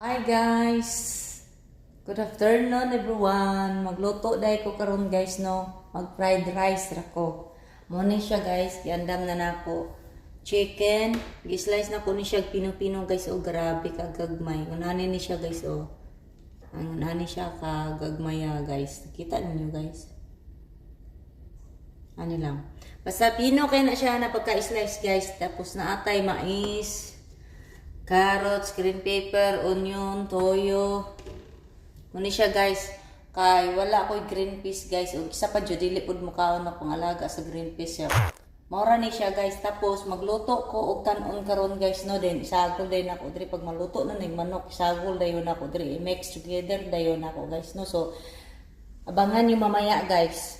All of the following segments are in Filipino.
Hi guys! Good afternoon everyone! Magluto dahil ko karon guys no. Mag fried rice ra ko. Muna siya guys, iandam na nako. Chicken, gi-slice na ko ni siya pino-pino guys o grabe kagagmay. Unanin ni siya guys o. Ang unanin siya kagagmay guys. Kita niyo guys. Ano lang. Basta pino kay na siya na pagka-slice guys. Tapos naatay mais, carrots, green pepper, onion, toyo. Muna siya guys. Kay wala ko'y green peas guys. O isa pa dyan, dili pod mo kaon na pangalaga sa green peas siya. Maura ni siya guys. Tapos magluto ko og tanon karon guys no. Then isagol din ako diri pag maluto na ning manok. Isagol dayon ako diri. I-mix together dayon ako guys no. So abangan niyo mamaya guys.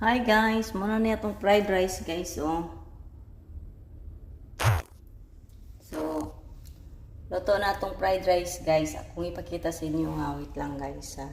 Hi guys, muna na itong fried rice guys oh. So, luto na itong fried rice guys. Akong ipakita sa inyo nga, wait lang guys ha.